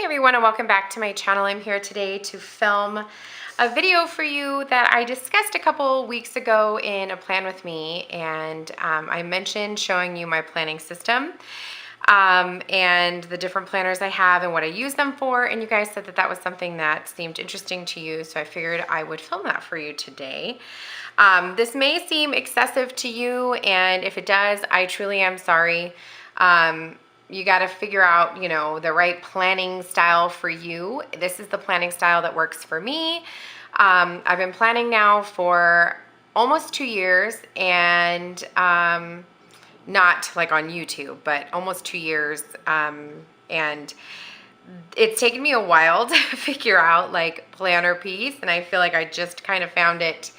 everyone, and welcome back to my channel. I'm here today to film a video for you that I discussed a couple weeks ago in a plan with me, and I mentioned showing you my planning system and the different planners I have and what I use them for, and you guys said that that was something that seemed interesting to you, so I figured I would film that for you today. This may seem excessive to you, and if it does, I truly am sorry. You got to figure out, you know, the right planning style for you. This is the planning style that works for me. I've been planning now for almost 2 years, and not like on YouTube, but almost 2 years. And it's taken me a while to figure out like planner piece, and I feel like I just kind of found it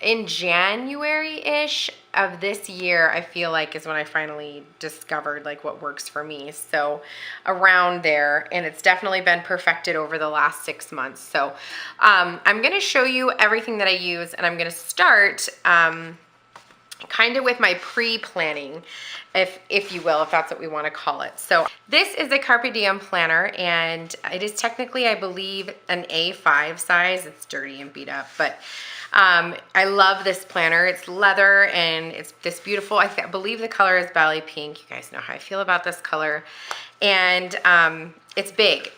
in January-ish of this year. I feel like is when I finally discovered like what works for me. So around there, and it's definitely been perfected over the last 6 months. So I'm going to show you everything that I use, and I'm going to start kind of with my pre-planning, if you will, if that's what we want to call it. So this is a Carpe Diem planner, and it is technically, I believe, an A5 size. It's dirty and beat up, but I love this planner. It's leather, and it's this beautiful, I believe the color is Ballet pink. You guys know how I feel about this color. And it's big.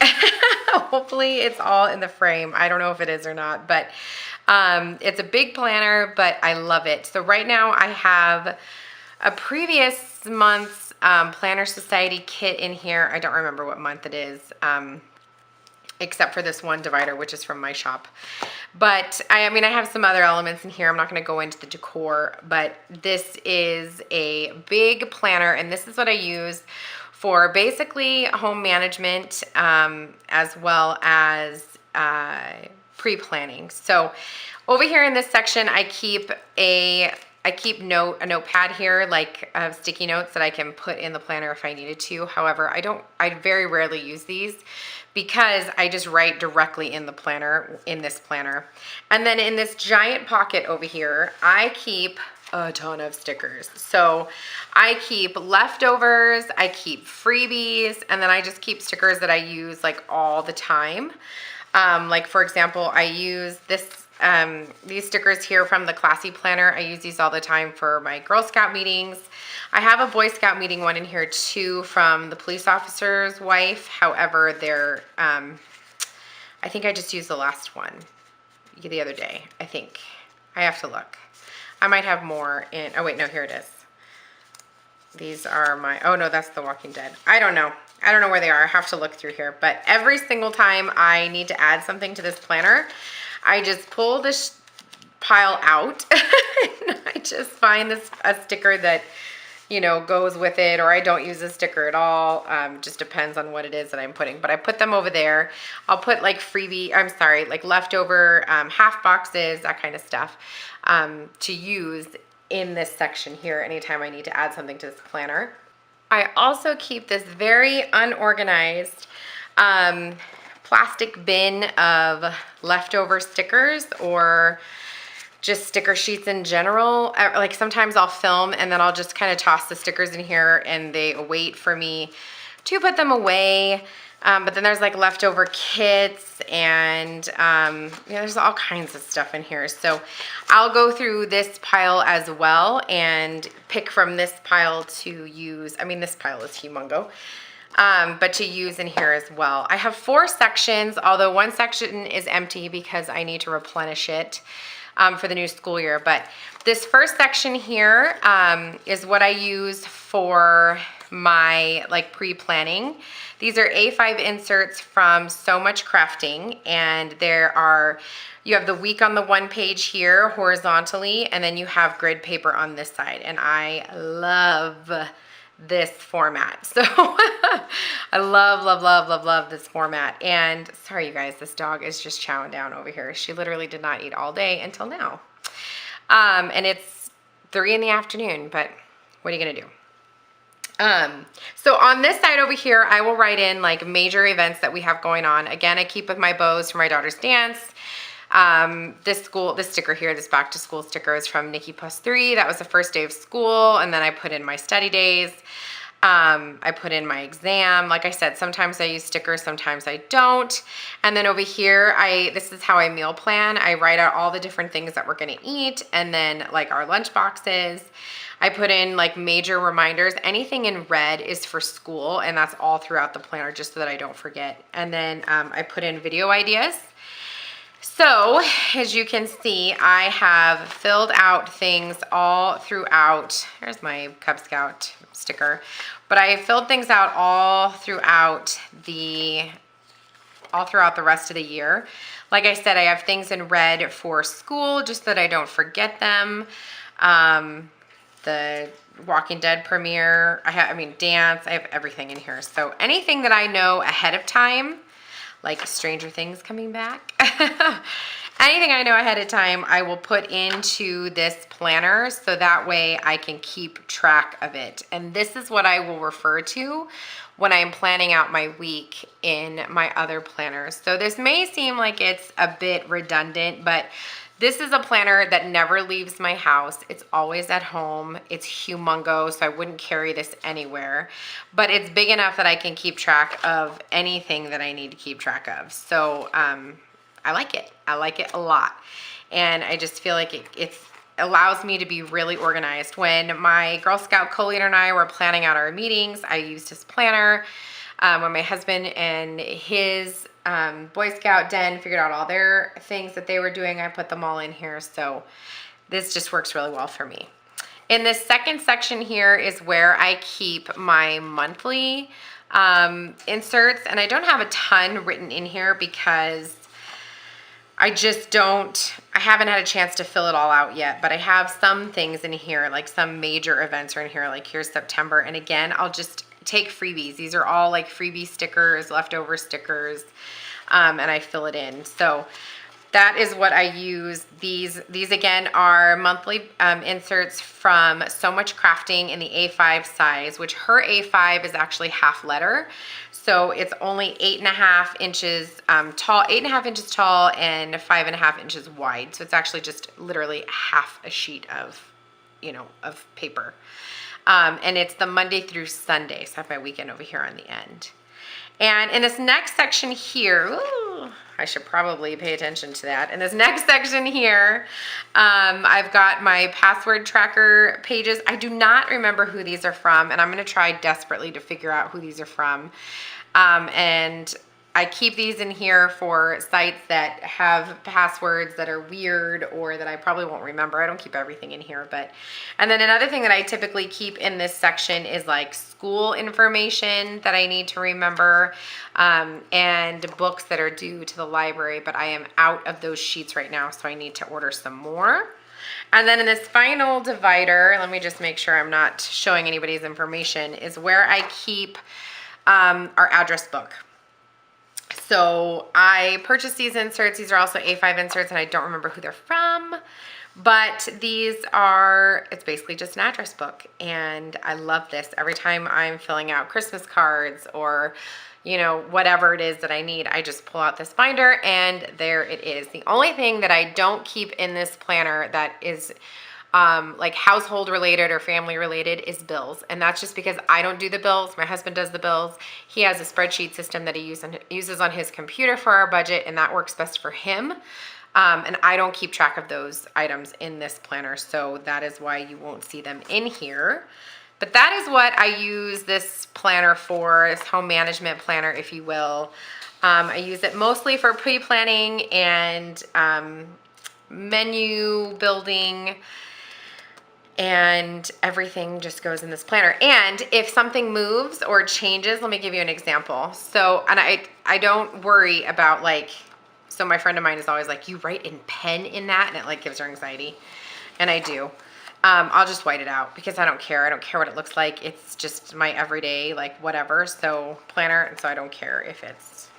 Hopefully it's all in the frame. I don't know if it is or not, but it's a big planner, but I love it. So right now I have a previous month's Planner Society kit in here. I don't remember what month it is, except for this one divider, which is from my shop. But I mean, I have some other elements in here. I'm not going to go into the decor, but this is a big planner, and this is what I use for basically home management, as well as pre-planning. So over here in this section, I keep a notepad here, like sticky notes that I can put in the planner if I needed to. However, I very rarely use these because I just write directly in the planner, in this planner. And then in this giant pocket over here, I keep a ton of stickers. So I keep leftovers, I keep freebies, and then I just keep stickers that I use like all the time. Like for example, I use these stickers here from the Classy Planner. I use these all the time for my Girl Scout meetings. I have a Boy Scout meeting one in here too from the police officer's wife. However, they're, I think I just used the last one the other day. I think. I have to look. I might have more in, oh wait, no, here it is. These are my, oh no, that's The Walking Dead. I don't know. I don't know where they are. I have to look through here. But every single time I need to add something to this planner, I just pull this pile out and I just find a sticker that, you know, goes with it, or I don't use a sticker at all. Just depends on what it is that I'm putting. But I put them over there. I'll put like like leftover half boxes, that kind of stuff, to use in this section here anytime I need to add something to this planner. I also keep this very unorganized plastic bin of leftover stickers, or just sticker sheets in general. Like sometimes I'll film and then I'll just kind of toss the stickers in here and they wait for me to put them away. But then there's like leftover kits, and you know, there's all kinds of stuff in here. So I'll go through this pile as well and pick from this pile to use. I mean, this pile is humongo. But to use in here as well. I have 4 sections, although one section is empty because I need to replenish it for the new school year. But this first section here is what I use for my like pre-planning. These are A5 inserts from So Much Crafting, and you have the week on the one page here horizontally, and then you have grid paper on this side, and I love this format. So I love this format. And sorry you guys, this dog is just chowing down over here. She literally did not eat all day until now. And it's 3 in the afternoon, but what are you gonna do? So on this side over here, I will write in like major events that we have going on. Again, I keep with my bows for my daughter's dance. This sticker here, this back to school sticker is from Nikki +3. That was the first day of school. And then I put in my study days. I put in my exam. Like I said, sometimes I use stickers, sometimes I don't. And then over here, this is how I meal plan. I write out all the different things that we're gonna eat, and then like our lunch boxes. I put in like major reminders. Anything in red is for school, and that's all throughout the planner just so that I don't forget. And then I put in video ideas. So as you can see, I have filled out things all throughout. Here's my Cub Scout sticker. But I filled things out all throughout the rest of the year. Like I said, I have things in red for school just so that I don't forget them. The Walking Dead premiere, dance, I have everything in here. So anything that I know ahead of time, like Stranger Things coming back, anything I know ahead of time, I will put into this planner so that way I can keep track of it. And this is what I will refer to when I'm planning out my week in my other planners. So this may seem like it's a bit redundant, but this is a planner that never leaves my house. It's always at home. It's humongous, so I wouldn't carry this anywhere. But it's big enough that I can keep track of anything that I need to keep track of. So I like it. I like it a lot. And I just feel like it allows me to be really organized. When my Girl Scout co-leader and I were planning out our meetings, I used his planner. When my husband and his Boy Scout den figured out all their things that they were doing, I put them all in here. So this just works really well for me. In this second section here is where I keep my monthly inserts, and I don't have a ton written in here because I haven't had a chance to fill it all out yet, but I have some things in here, like some major events are in here, like here's September. And again, I'll just take freebies. These are all like freebie stickers, leftover stickers, and I fill it in. So that is what I use. These again are monthly inserts from So Much Crafting in the A5 size, which her A5 is actually half letter. So it's only 8.5 inches tall, 8.5 inches tall and 5.5 inches wide. So it's actually just literally half a sheet of paper. And it's the Monday through Sunday. So I have my weekend over here on the end. And in this next section here, ooh, I should probably pay attention to that. In this next section here, I've got my password tracker pages. I do not remember who these are from, and I'm gonna try desperately to figure out who these are from. And I keep these in here for sites that have passwords that are weird or that I probably won't remember. I don't keep everything in here, and then another thing that I typically keep in this section is like school information that I need to remember, and books that are due to the library, but I am out of those sheets right now, so I need to order some more. And then in this final divider, let me just make sure I'm not showing anybody's information, is where I keep our address book. So I purchased these inserts. These are also A5 inserts, and I don't remember who they're from, but it's basically just an address book, and I love this. Every time I'm filling out Christmas cards or whatever it is that I need, I just pull out this binder, and there it is. The only thing that I don't keep in this planner that is like household related or family related is bills. And that's just because I don't do the bills. My husband does the bills. He has a spreadsheet system that he uses on his computer for our budget, and that works best for him. And I don't keep track of those items in this planner, so that is why you won't see them in here. But that is what I use this planner for, this home management planner, if you will. I use it mostly for pre-planning and menu building, and everything just goes in this planner. And if something moves or changes, let me give you an example. So, and I don't worry about so my friend of mine is always like, you write in pen in that? And it gives her anxiety. And I do. I'll just white it out because I don't care. I don't care what it looks like. It's just my everyday, whatever. So planner, and so I don't care if it's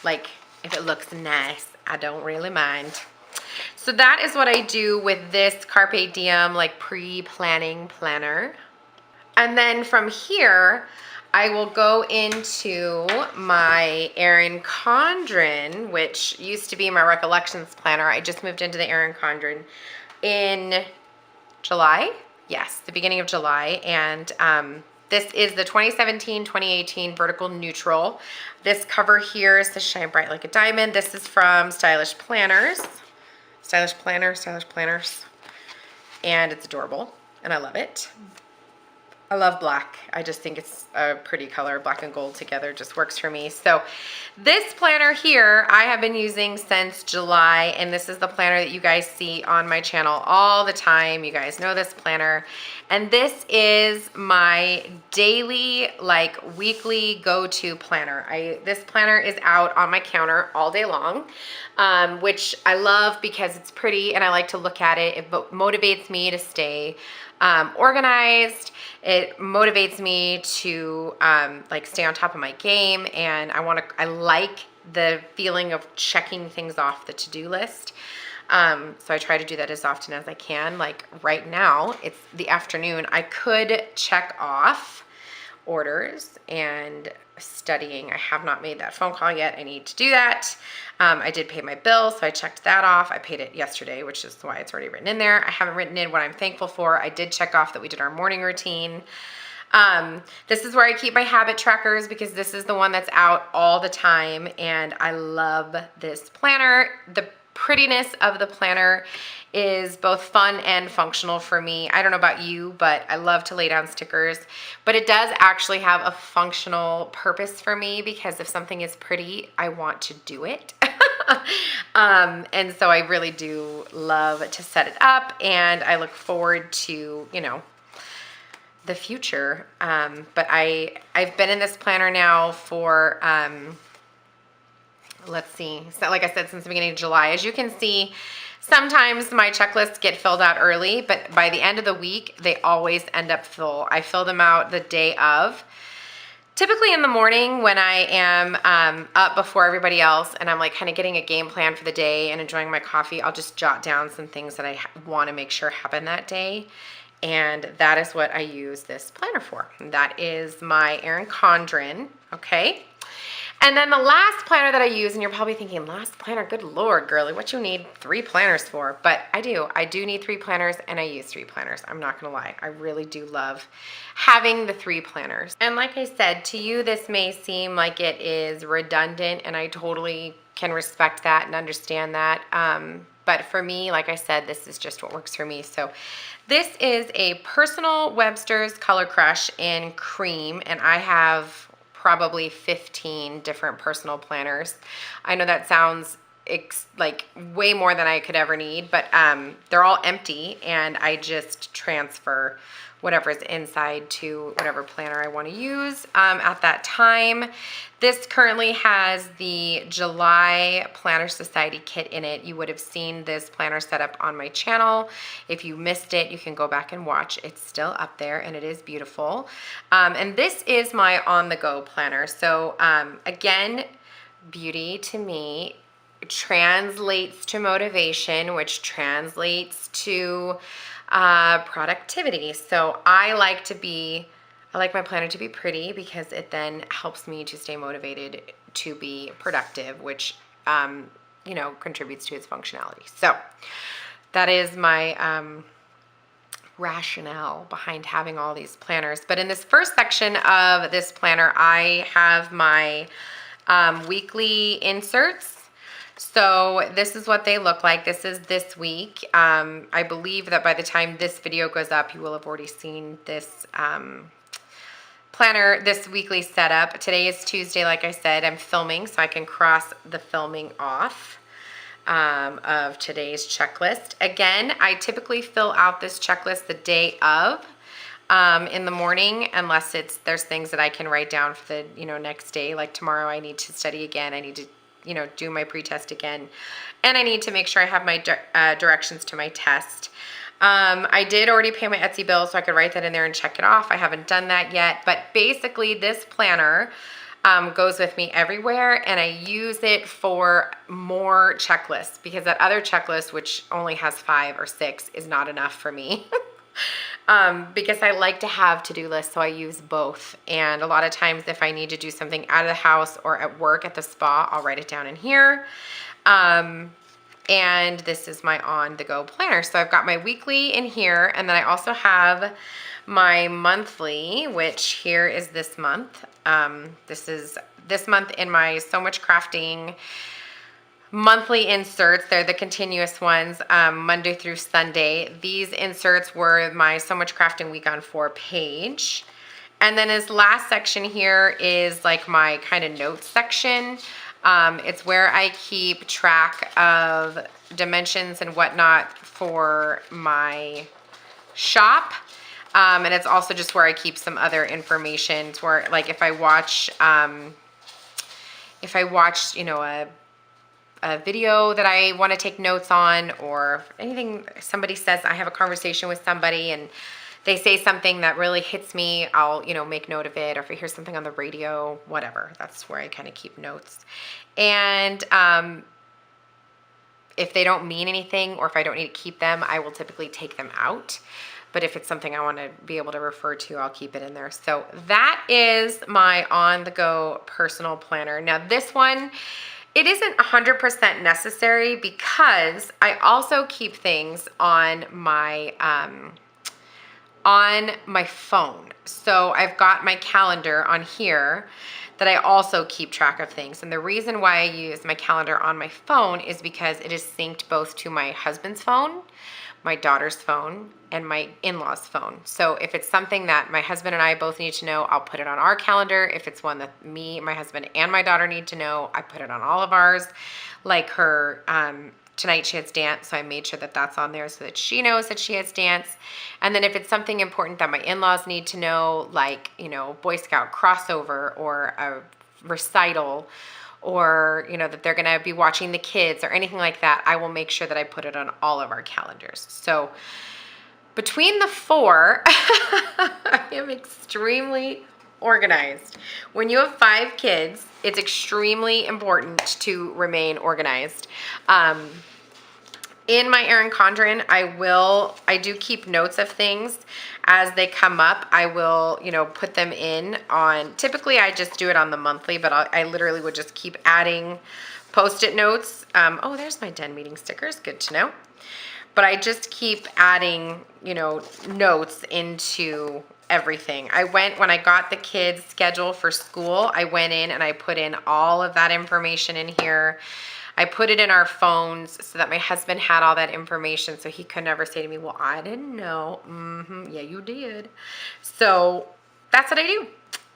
if it looks nice. I don't really mind. So that is what I do with this Carpe Diem pre-planning planner. And then from here, I will go into my Erin Condren, which used to be my recollections planner. I just moved into the Erin Condren in July. Yes, the beginning of July. And This is the 2017-2018 Vertical Neutral. This cover here is to shine bright like a diamond. This is from StylishPlanners. StylishPlanners. And it's adorable, and I love it. I love black. I just think it's a pretty color. Black and gold together just works for me. So this planner here I have been using since July, and this is the planner that you guys see on my channel all the time. You guys know this planner. And this is my daily, like weekly go-to planner. This planner is out on my counter all day long, which I love because it's pretty and I like to look at it. It motivates me to stay organized. It motivates me to like stay on top of my game, and I like the feeling of checking things off the to-do list. So I try to do that as often as I can. Like right now, it's the afternoon. I could check off orders and studying. I have not made that phone call yet. I need to do that. I did pay my bill, so I checked that off. I paid it yesterday, which is why it's already written in there. I haven't written in what I'm thankful for. I did check off that we did our morning routine. This is where I keep my habit trackers because this is the one that's out all the time, and I love this planner. The prettiness of the planner is both fun and functional for me. I don't know about you, but I love to lay down stickers, but it does actually have a functional purpose for me because if something is pretty, I want to do it. And so I really do love to set it up, and I look forward to, you know, the future. But I've been in this planner now for, let's see, so like I said, since the beginning of July. As you can see, sometimes my checklists get filled out early, but by the end of the week, they always end up full. I fill them out the day of. Typically in the morning when I am up before everybody else and I'm like kind of getting a game plan for the day and enjoying my coffee, I'll just jot down some things that I want to make sure happen that day. And that is what I use this planner for. That is my Erin Condren, okay? And then the last planner that I use, and you're probably thinking, last planner, good Lord, girly, what you need 3 planners for? But I do need 3 planners, and I use 3 planners. I'm not gonna lie, I really do love having the 3 planners. And like I said, to you, this may seem like it is redundant, and I totally can respect that and understand that. But for me, like I said, this is just what works for me. So this is a personal Webster's Color Crush in cream, and I have probably 15 different personal planners. I know that sounds like way more than I could ever need, but they're all empty, and I just transfer whatever's inside to whatever planner I want to use at that time. This currently has the July Planner Society kit in it. You would have seen this planner set up on my channel. If you missed it, you can go back and watch. It's still up there, and it is beautiful. And this is my on-the-go planner. So again, beauty to me translates to motivation, which translates to productivity. So I like my planner to be pretty because it then helps me to stay motivated to be productive, which you know, contributes to its functionality. So that is my rationale behind having all these planners. But in this first section of this planner, I have my weekly inserts. So this is what they look like. This is this week. I believe that by the time this video goes up, you will have already seen this planner, this weekly setup. Today is Tuesday, like I said. I'm filming, so I can cross the filming off of today's checklist. Again, I typically fill out this checklist the day of in the morning, unless there's things that I can write down for the next day. Like tomorrow, I need to study again. I need to do my pre-test again. And I need to make sure I have my directions to my test. I did already pay my Etsy bill, so I could write that in there and check it off. I haven't done that yet. But basically, this planner goes with me everywhere, and I use it for more checklists because that other checklist, which only has 5 or 6, is not enough for me. Because I like to have to-do lists, so I use both. And a lot of times if I need to do something out of the house or at work at the spa, I'll write it down in here. And this is my on-the-go planner. So I've got my weekly in here, and then I also have my monthly, which here is this month. This month in my So Much Crafting monthly inserts. They're the continuous ones, Monday through Sunday. These inserts were my So Much Crafting Week on 4 page. And then this last section here is like my kind of notes section. It's where I keep track of dimensions and whatnot for my shop. And it's also just where I keep some other information. It's where, like, if I watch, you know, a video that I want to take notes on, or anything somebody says, I have a conversation with somebody and they say something that really hits me, I'll, you know, make note of it. Or if I hear something on the radio, whatever, that's where I kind of keep notes. And if they don't mean anything, or if I don't need to keep them, I will typically take them out. But if it's something I want to be able to refer to, I'll keep it in there. So that is my on-the-go personal planner. Now this one, it isn't 100% necessary because I also keep things on my phone. So I've got my calendar on here that I also keep track of things. And the reason why I use my calendar on my phone is because it is synced both to my husband's phone, my daughter's phone, and my in-laws' phone. So if it's something that my husband and I both need to know, I'll put it on our calendar. If it's one that me, my husband, and my daughter need to know, I put it on all of ours. Like her, tonight she has dance, so I made sure that that's on there so that she knows that she has dance. And then if it's something important that my in-laws need to know, like, you know, Boy Scout crossover or a recital, or, you know, that they're going to be watching the kids or anything like that, I will make sure that I put it on all of our calendars. So between the four, I am extremely organized. When you have 5 kids, it's extremely important to remain organized. In my Erin Condren, I do keep notes of things as they come up. I will, you know, put them in on, typically I just do it on the monthly, but I literally would just keep adding Post-it notes. Oh, there's my den meeting stickers, good to know. But I just keep adding, you know, notes into everything. When I got the kids' schedule for school, I went in and I put in all of that information in here. I put it in our phones so that my husband had all that information, so he could never say to me, well, I didn't know. Yeah, you did. So that's what I do.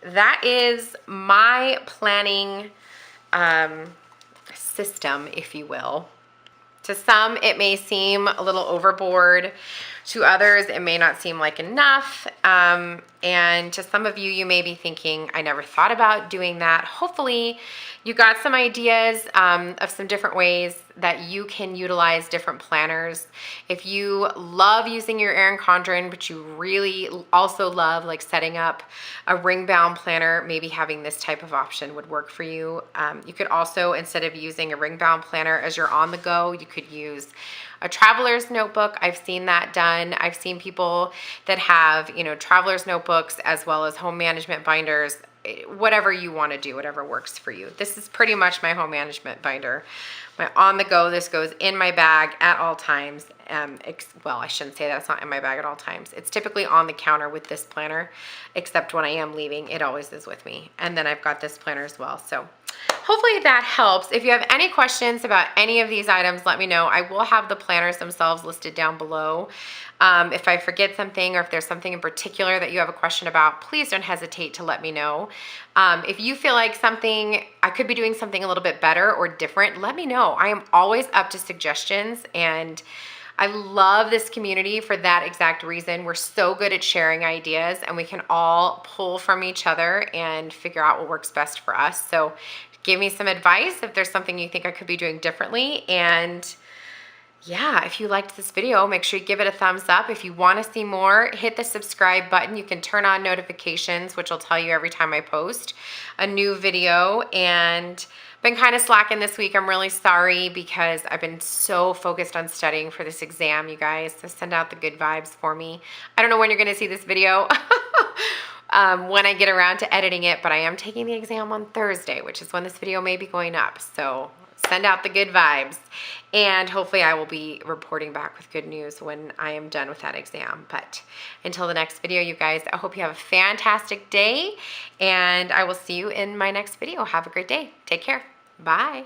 That is my planning system, if you will. To some, it may seem a little overboard. To others, it may not seem like enough. And to some of you, you may be thinking, I never thought about doing that. Hopefully, you got some ideas of some different ways that you can utilize different planners. If you love using your Erin Condren, but you really also love like setting up a ring-bound planner, maybe having this type of option would work for you. You could also, instead of using a ring-bound planner as you're on the go, you could use a traveler's notebook. I've seen that done. I've seen people that have, you know, traveler's notebooks as well as home management binders. Whatever you want to do, whatever works for you. This is pretty much my home management binder. My on the go, this goes in my bag at all times. Well, I shouldn't say that, it's not in my bag at all times. It's typically on the counter with this planner, except when I am leaving, it always is with me. And then I've got this planner as well. So hopefully that helps. If you have any questions about any of these items, let me know. I will have the planners themselves listed down below. If I forget something, or if there's something in particular that you have a question about, please don't hesitate to let me know. If you feel like I could be doing something a little bit better or different, let me know. I am always up to suggestions, and I love this community for that exact reason. We're so good at sharing ideas, and we can all pull from each other and figure out what works best for us. So give me some advice if there's something you think I could be doing differently. And yeah, if you liked this video, make sure you give it a thumbs up. If you want to see more, hit the subscribe button. You can turn on notifications, which will tell you every time I post a new video. And been kind of slacking this week. I'm really sorry because I've been so focused on studying for this exam, you guys. So send out the good vibes for me. I don't know when you're going to see this video. When I get around to editing it, but I am taking the exam on Thursday, which is when this video may be going up. So send out the good vibes. And hopefully I will be reporting back with good news when I am done with that exam. But until the next video, you guys, I hope you have a fantastic day, and I will see you in my next video. Have a great day. Take care. Bye.